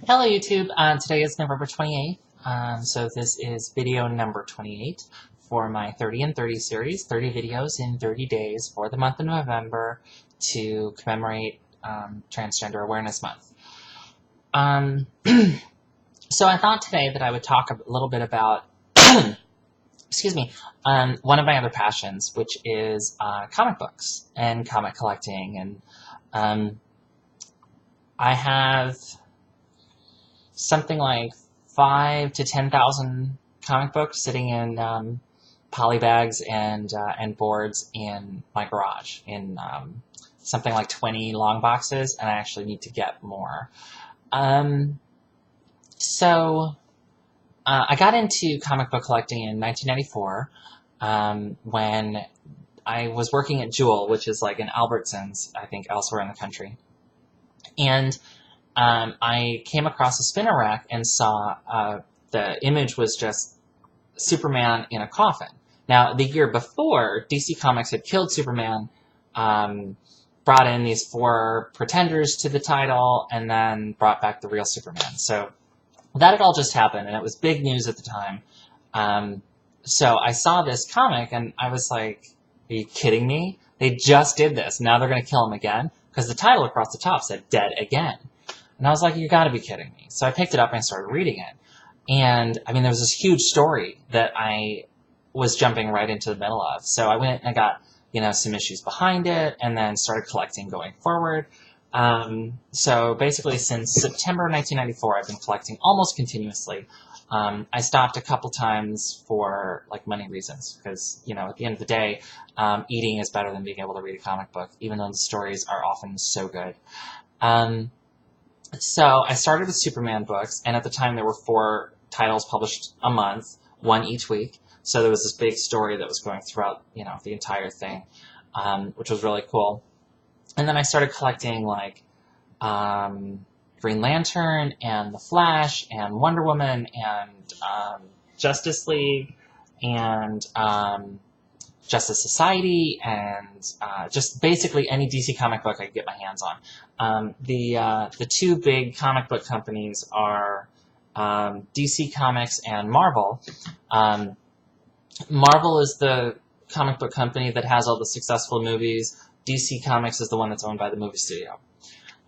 Hello YouTube, today is November 28th, so this is video number 28 for my 30 and 30 series, 30 videos in 30 days for the month of November to commemorate Transgender Awareness Month. So I thought today that I would talk a little bit about, excuse me, one of my other passions, which is comic books and comic collecting, and I have something like 5,000 to 10,000 comic books sitting in poly bags and boards in my garage in something like 20 long boxes, and I actually need to get more. So I got into comic book collecting in 1994 when I was working at Jewel, which is like an Albertsons, I think, elsewhere in the country. And I came across a spinner rack and saw the image was just Superman in a coffin. Now, the year before, DC Comics had killed Superman, brought in these 4 pretenders to the title, and then brought back the real Superman. So that had all just happened, and it was big news at the time. So I saw this comic, and I was like, are you kidding me? They just did this. Now they're going to kill him again? Because the title across the top said Dead Again. And I was like, you gotta be kidding me. So I picked it up and I started reading it. And, I mean, there was this huge story that I was jumping right into the middle of. So I went and I got, some issues behind it and then started collecting going forward. So basically since September 1994, I've been collecting almost continuously. I stopped a couple times for, money reasons. Because, at the end of the day, eating is better than being able to read a comic book, even though the stories are often so good. So I started with Superman books, and at the time there were 4 titles published a month, 1 each week. So there was this big story that was going throughout, the entire thing, which was really cool. And then I started collecting Green Lantern and The Flash and Wonder Woman and Justice League and Justice Society, and just basically any DC comic book I could get my hands on. The 2 big comic book companies are DC Comics and Marvel. Marvel is the comic book company that has all the successful movies. DC Comics is the one that's owned by the movie studio.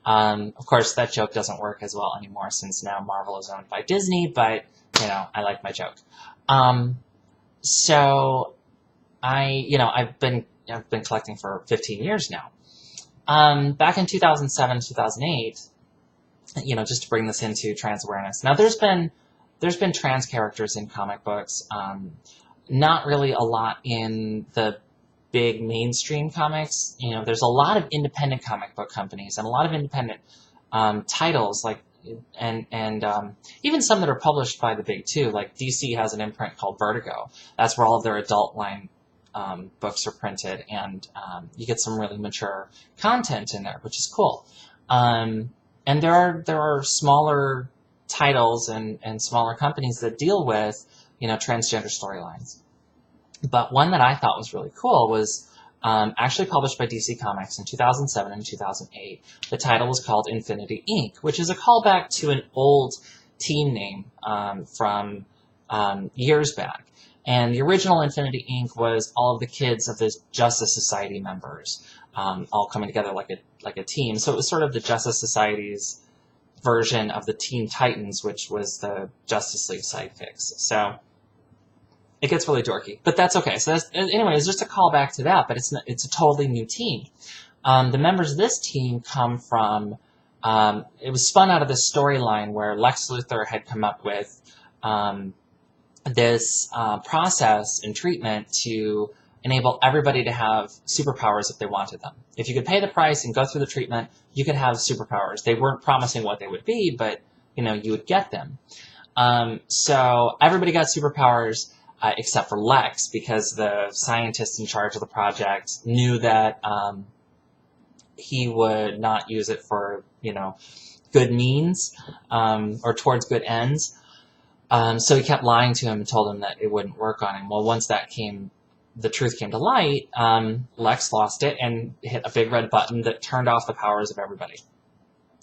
Of course, that joke doesn't work as well anymore since now Marvel is owned by Disney, but, I like my joke. So I've been collecting for 15 years now. Back in 2007, 2008, just to bring this into trans awareness. Now, there's been trans characters in comic books. Not really a lot in the big mainstream comics. There's a lot of independent comic book companies and a lot of independent titles, and even some that are published by the big 2. Like DC has an imprint called Vertigo. That's where all of their adult line books are printed, and you get some really mature content in there, which is cool. And there are smaller titles and smaller companies that deal with transgender storylines. But one that I thought was really cool was actually published by DC Comics in 2007 and 2008. The title was called Infinity Inc., which is a callback to an old team name from years back. And the original Infinity Inc. was all of the kids of the Justice Society members, all coming together like a team. So it was sort of the Justice Society's version of the Teen Titans, which was the Justice League sidekicks. So it gets really dorky, but that's okay. So anyway, it's just a callback to that, but it's a totally new team. The members of this team come from, it was spun out of this storyline where Lex Luthor had come up with this process and treatment to enable everybody to have superpowers if they wanted them. If you could pay the price and go through the treatment, you could have superpowers. They weren't promising what they would be, but you would get them. So everybody got superpowers except for Lex, because the scientist in charge of the project knew that he would not use it for good means or towards good ends. So he kept lying to him and told him that it wouldn't work on him. Well, once the truth came to light, Lex lost it and hit a big red button that turned off the powers of everybody.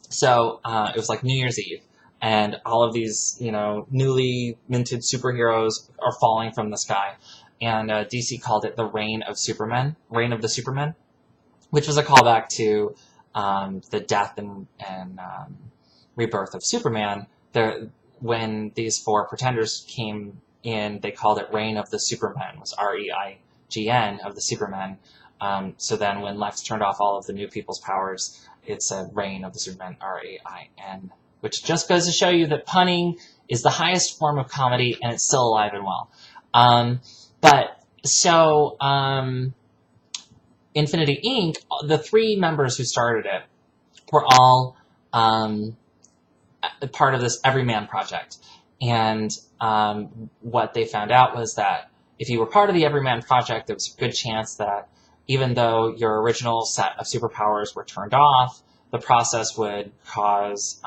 So it was like New Year's Eve. and all of these, newly minted superheroes are falling from the sky. And DC called it the Reign of Supermen, Reign of the Supermen, which was a callback to the death and rebirth of Superman. When these 4 pretenders came in, they called it Reign of the Supermen. It was REIGN of the Supermen. So then when Lex turned off all of the new people's powers, it said Reign of the Supermen, RAIN, which just goes to show you that punning is the highest form of comedy, and it's still alive and well. Infinity Inc., the 3 members who started it were all part of this Everyman project. And what they found out was that if you were part of the Everyman project, there was a good chance that even though your original set of superpowers were turned off, the process would cause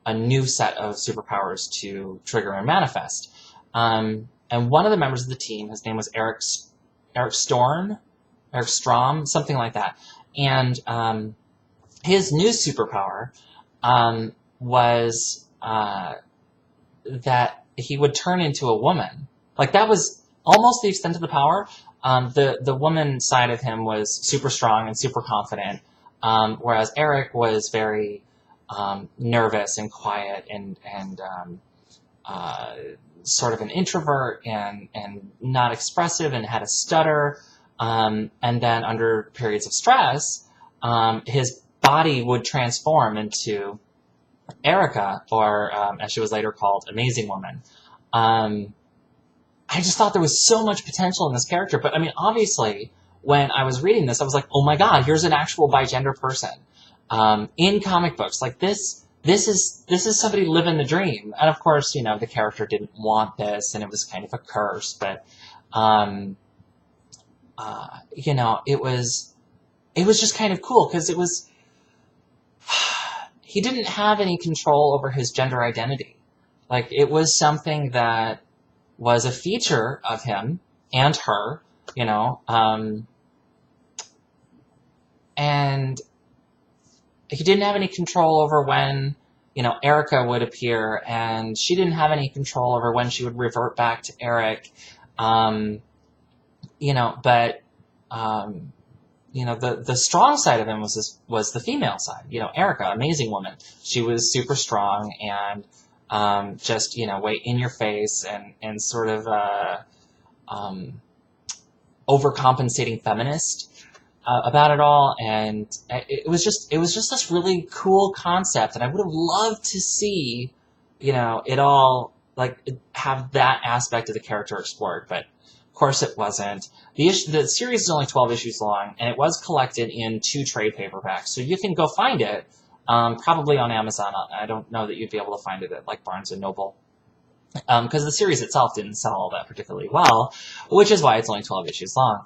a new set of superpowers to trigger and manifest. And one of the members of the team, his name was Eric Strom, something like that. And his new superpower was that he would turn into a woman. Like, that was almost the extent of the power. The woman side of him was super strong and super confident, whereas Eric was very nervous and quiet and sort of an introvert and not expressive and had a stutter. And then under periods of stress, his body would transform into Erica, or as she was later called, Amazing Woman. I just thought there was so much potential in this character. But I mean, obviously, when I was reading this, I was like, oh my god, here's an actual bigender person in comic books. Like, this is somebody living the dream. And of course, the character didn't want this, and it was kind of a curse. But it was just kind of cool because it was. He didn't have any control over his gender identity. Like, it was something that was a feature of him and her, and he didn't have any control over when, Erica would appear, and she didn't have any control over when she would revert back to Eric, but the strong side of him was the female side. Erica, Amazing Woman. She was super strong and just way in your face and sort of overcompensating feminist about it all. And it was just this really cool concept, and I would have loved to see it all have that aspect of the character explored, but. Of course it wasn't. The series is only 12 issues long, and it was collected in 2 trade paperbacks, so you can go find it, probably on Amazon. I don't know that you'd be able to find it at Barnes & Noble, because the series itself didn't sell all that particularly well, which is why it's only 12 issues long.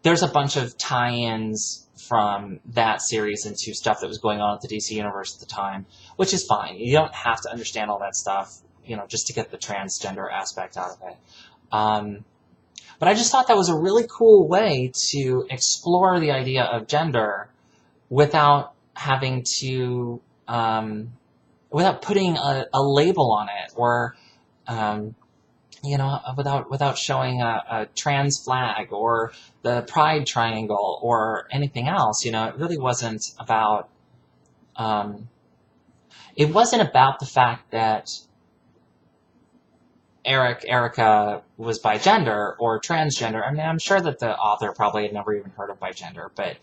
There's a bunch of tie-ins from that series into stuff that was going on at the DC Universe at the time, which is fine. You don't have to understand all that stuff, just to get the transgender aspect out of it. But I just thought that was a really cool way to explore the idea of gender without having to, without putting a label on it, or, without showing a trans flag or the pride triangle or anything else. It really wasn't about, it wasn't about the fact that Erica was bigender or transgender. I mean, I'm sure that the author probably had never even heard of bigender, but,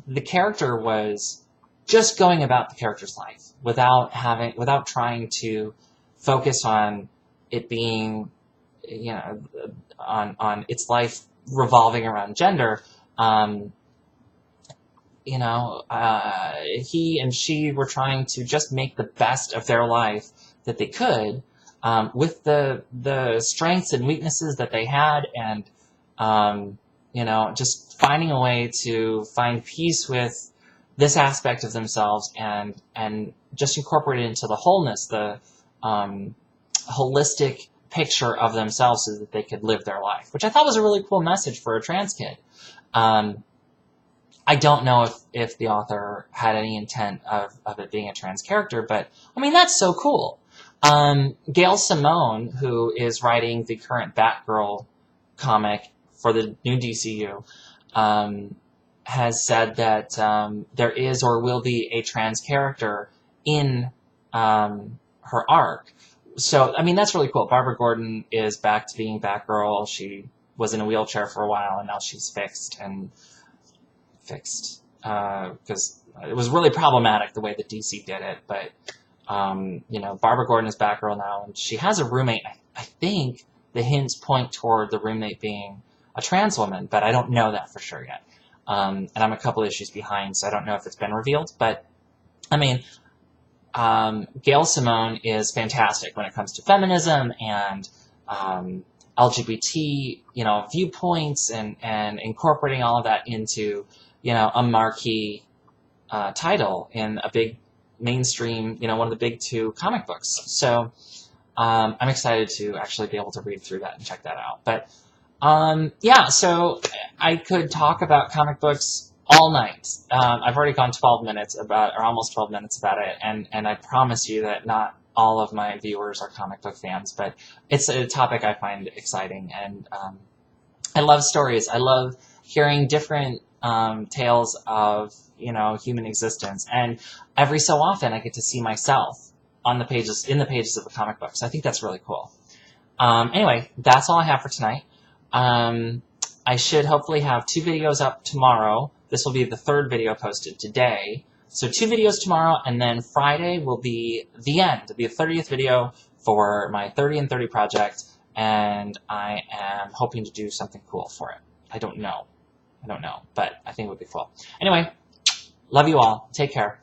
the character was just going about the character's life without trying to focus on it being, on its life revolving around gender. He and she were trying to just make the best of their life that they could, with the strengths and weaknesses that they had, and, just finding a way to find peace with this aspect of themselves and just incorporate it into the wholeness, the holistic picture of themselves so that they could live their life, which I thought was a really cool message for a trans kid. I don't know if the author had any intent of it being a trans character, but I mean, that's so cool. Gail Simone, who is writing the current Batgirl comic for the new DCU, has said that there is or will be a trans character in her arc. So, I mean, that's really cool. Barbara Gordon is back to being Batgirl. She was in a wheelchair for a while, and now she's fixed because it was really problematic the way that DC did it. But Barbara Gordon is Batgirl now, and she has a roommate. I think the hints point toward the roommate being a trans woman, but I don't know that for sure yet. And I'm a couple issues behind, so I don't know if it's been revealed. But I mean, Gail Simone is fantastic when it comes to feminism and LGBT, viewpoints and incorporating all of that into, a marquee title in a big mainstream, one of the big two comic books. So I'm excited to actually be able to read through that and check that out. But so I could talk about comic books all night. I've already gone 12 minutes or almost 12 minutes about it, and I promise you that not all of my viewers are comic book fans, but it's a topic I find exciting, and I love stories. I love hearing different tales of, human existence, and every so often I get to see myself in the pages of a comic book, so I think that's really cool. Anyway, that's all I have for tonight. I should hopefully have 2 videos up tomorrow. This will be the 3rd video posted today. So 2 videos tomorrow, and then Friday will be the end. It'll be the 30th video for my 30 and 30 project, and I am hoping to do something cool for it. I don't know, but I think it would be cool. Anyway, love you all. Take care.